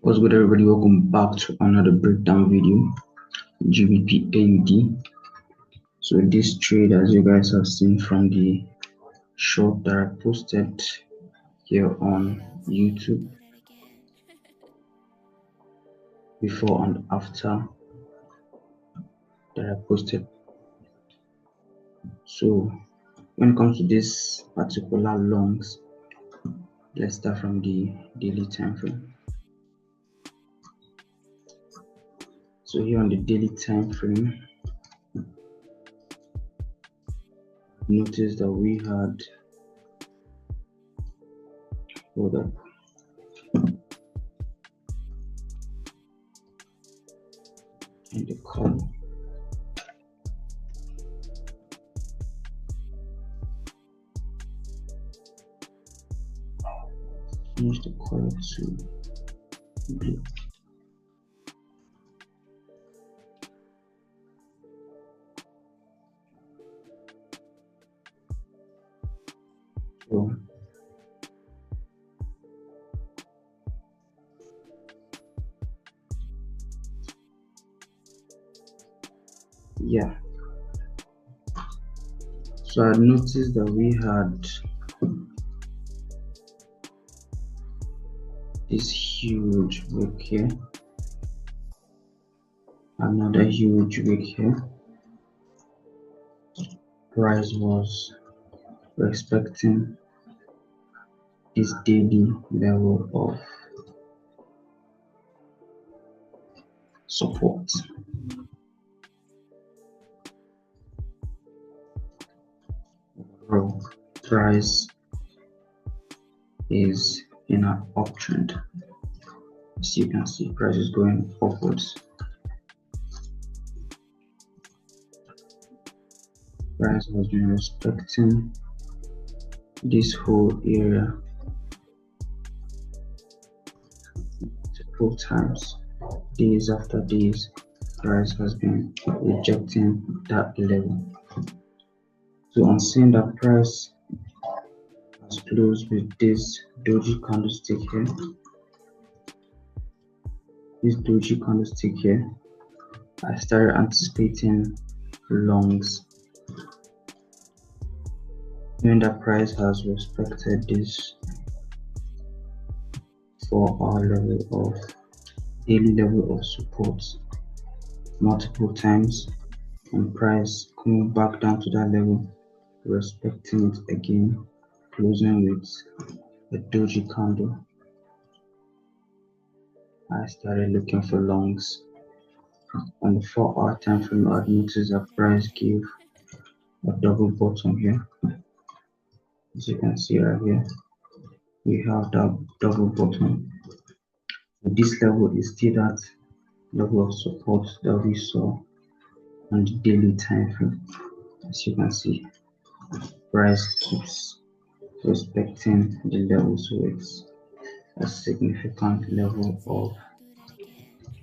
What's good, everybody? Welcome back to another breakdown video. GBP AUD. So this trade, as you guys have seen from the short that I posted here on YouTube, before and after that I posted. So when it comes to this particular longs, let's start from the daily time frame. So here on the daily time frame, notice that we had, hold up, in the column. Change the color to blue. So yeah, so I noticed that we had this huge wick here, another huge wick here. Price was respecting this daily level of support. Overall, price is in an uptrend. As you can see, price is going upwards. Price has been respecting this whole area multiple times. Days after days, price has been rejecting that level. So on seeing that price has closed with this doji candlestick here, I started anticipating longs. When the price has respected this 4-hour level of daily level of support multiple times, and price coming back down to that level, respecting it again, closing with a doji candle, I started looking for longs. On the 4-hour time frame, I noticed that price gave a double bottom here. As you can see right here, we have that double bottom. This level is still that level of support that we saw on the daily time frame. As you can see, price keeps respecting the level, so it's a significant level of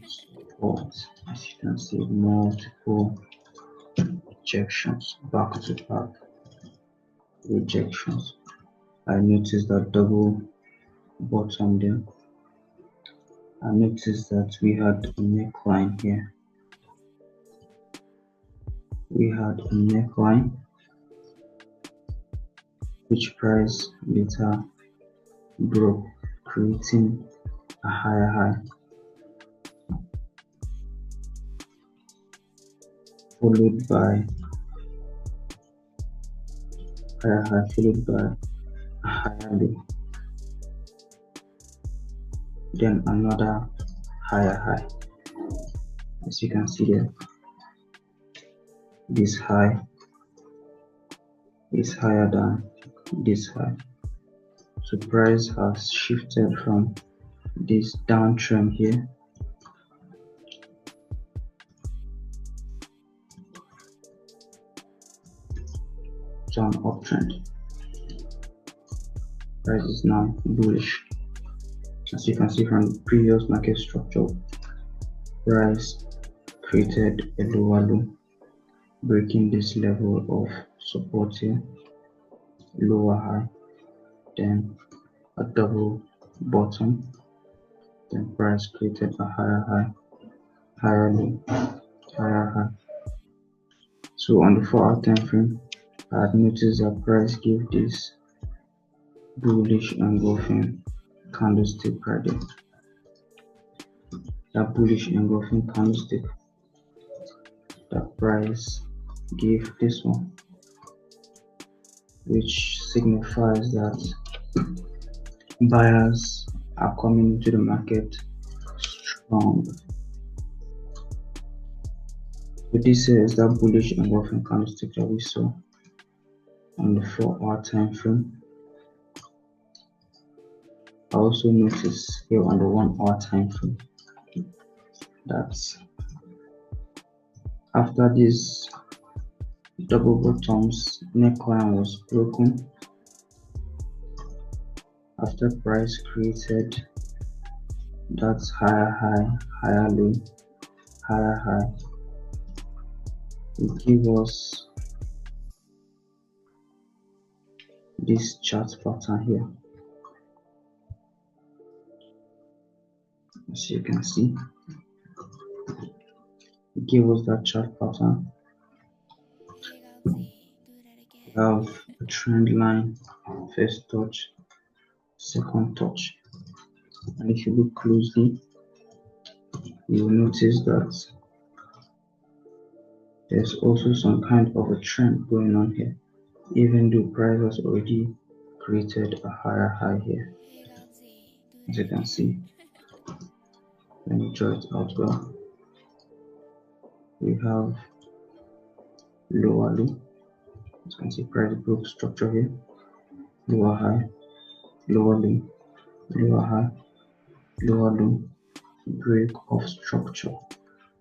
support. As you can see, multiple rejections, back to back rejections. I noticed that double bottom there. I noticed that we had a neckline here. We had a neckline which price later broke, creating a higher high, followed by higher high, followed by a higher low, then another higher high. As you can see there, this high is higher than this high. So price has shifted from this downtrend here to an uptrend. Price is now bullish. As you can see from the previous market structure, price created a lower low, breaking this level of support here, lower high, then a double bottom, Then price created a higher high, higher low, higher high. So on the 4-hour time frame, I had noticed that price gave this bullish engulfing candlestick right there. That bullish engulfing candlestick, that price gave this one, which signifies that buyers are coming into the market strong. So this is that bullish engulfing candlestick that we saw on the 4-hour time frame. I also noticed here on the 1-hour time frame that after this double bottoms neckline was broken, after price created that higher high, higher low, higher high, it gave us this chart pattern here. As you can see, it gave us that chart pattern. We have a trend line, first touch, second touch, and if you look closely, you will notice that there's also some kind of a trend going on here, even though price has already created a higher high here. As you can see, let me draw it out well. We have lower low. As you can see, price broke structure here, lower high, lower low, lower high, lower low, break of structure.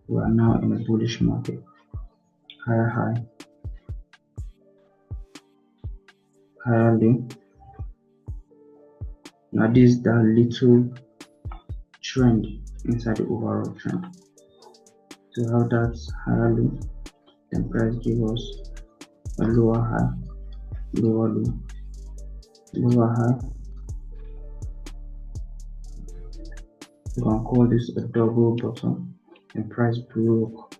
We are now in a bullish market. Higher high, higher low. Now this is that little trend inside the overall trend. So how that's higher low, then price give us a lower high, lower low, lower high. You can call this a double bottom, and price broke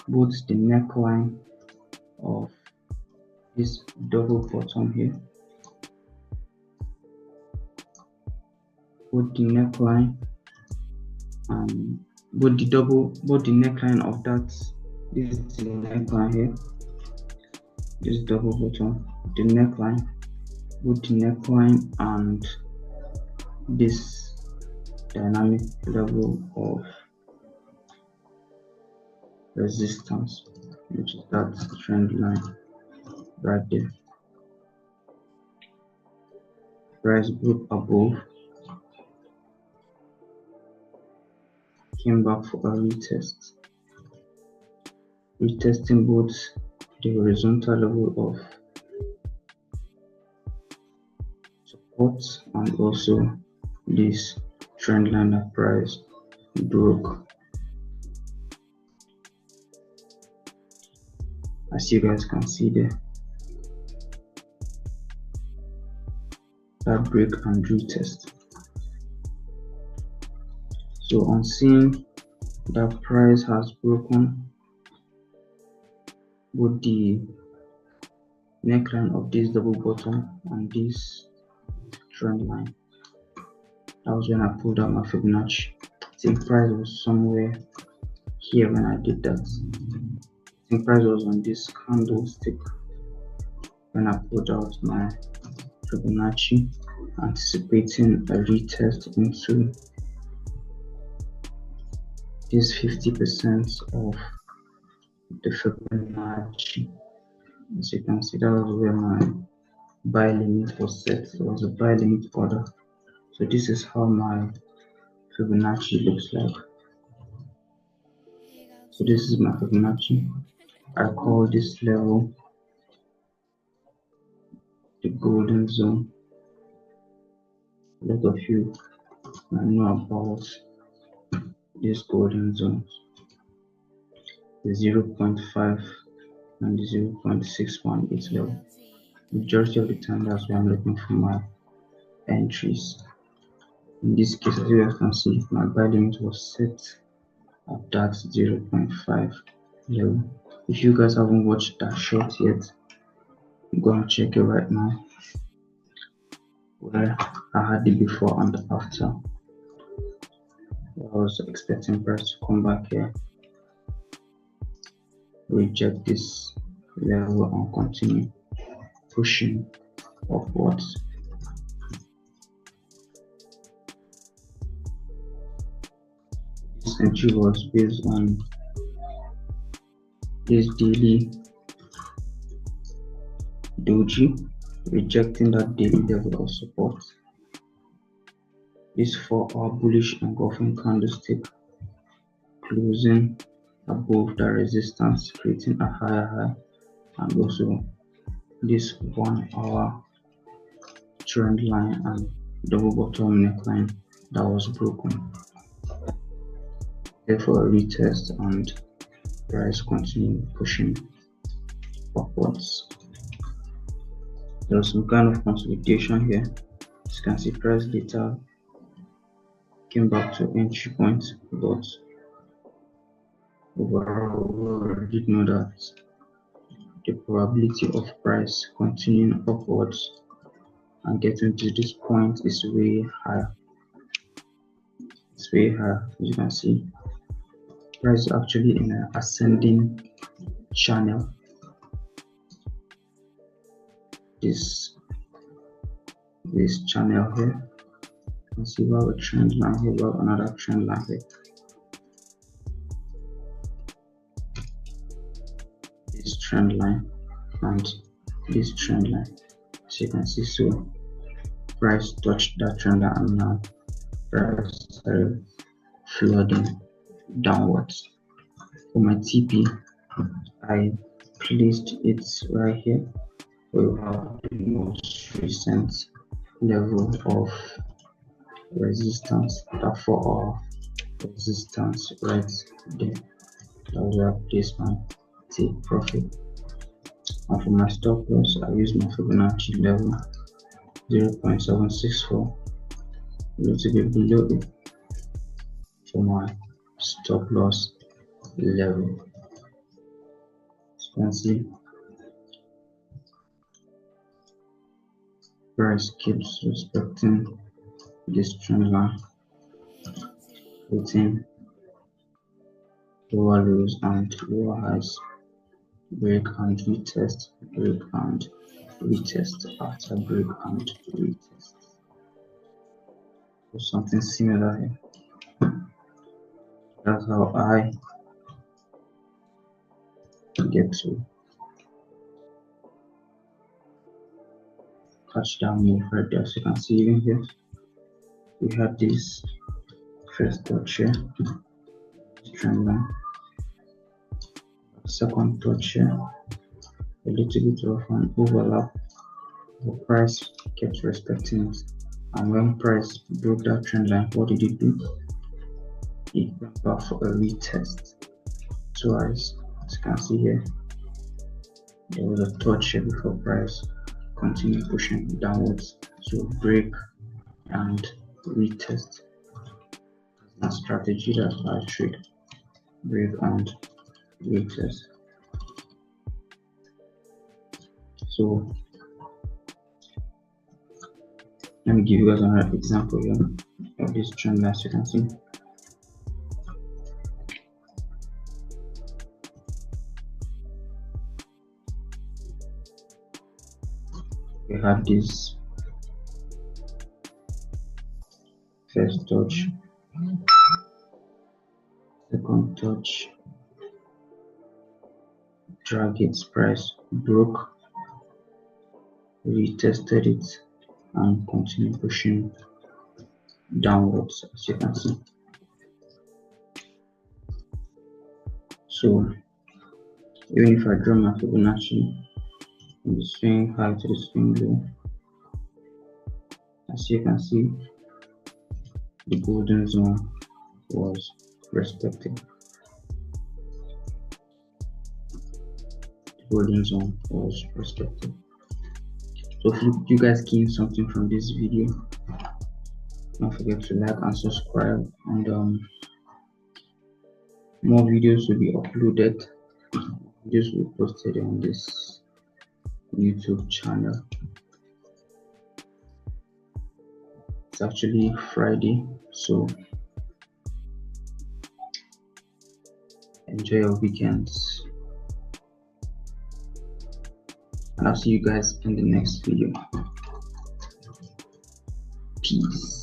both the neckline of this double bottom here, both the neckline and both the neckline of that, this is the neckline here, this double bottom, the neckline, both the neckline and this dynamic level of resistance, which is that trend line right there. Price broke above, came back for a retest, retesting both the horizontal level of support and also this trend line that price broke. As you guys can see there, that break and retest. So on seeing that price has broken both the neckline of this double bottom and this trend line, that was when I pulled out my Fibonacci. I think price was somewhere here when I did that. I think price was on this candlestick when I pulled out my Fibonacci, anticipating a retest into this 50% of the Fibonacci. As you can see, that was where my buy limit was set. It was a buy limit order. So this is how my Fibonacci looks like. So this is my Fibonacci. I call this level the golden zone. A lot of you might know about these golden zones, the 0.5 and the 0.618 level. Majority of the time, that's where I'm looking for my entries. In this case, as you guys can see, my buy limit was set at that 0.5 level. If you guys haven't watched that short yet, go and check it right now, where I had the before and the after. I was expecting price to come back here, reject this level and continue pushing upwards. This entry was based on this daily doji rejecting that daily level of support. This 4-hour bullish engulfing candlestick closing above the resistance, creating a higher high, and also this 1-hour trend line and double bottom neckline that was broken. Therefore, a retest and price continue pushing upwards. There was some kind of consolidation here. As you can see, price data came back to entry point, but overall we already know that the probability of price continuing upwards and getting to this point is way higher. It's way higher. As you can see, price is actually in an ascending channel. This channel here, you can see we have a trend line here, we have another trend line here. This trend line and this trend line. As you can see, so price touched that trend line and now price started flooding downwards. For my TP, I placed it right here. We have the most recent level of resistance, that 4-hour resistance right there. That was where I placed my take profit. And for my stop loss, I used my Fibonacci level 0.764, a little bit below it for my stop loss level. As you can see, price keeps respecting this trend line, hitting lower lows and lower highs, break and retest, break and retest after break and retest. So something similar here. That's how I get to catch that move right there. So you can see even here, we had this first touch here, trend line, second touch here, a little bit of an overlap. The price kept respecting it, and when price broke that trend line, what did it do? It went back for a retest twice. As you can see here, there was a touch here before price continue pushing downwards. So break and retest. That's a strategy that I trade. Break and retest. So let me give you guys another example here of this trend line. As you can see, we had this first touch, second touch, drag its price, broke, retested it, and continue pushing downwards, as you can see. So even if I draw my Fibonacci from the swing high to the swing low, as you can see, the golden zone was respected. The golden zone was respected. So if you guys gain something from this video, Don't forget to like and subscribe, and more videos will be uploaded. Videos will be posted on this YouTube channel. It's actually Friday, so enjoy your weekends, and I'll see you guys in the next video. Peace.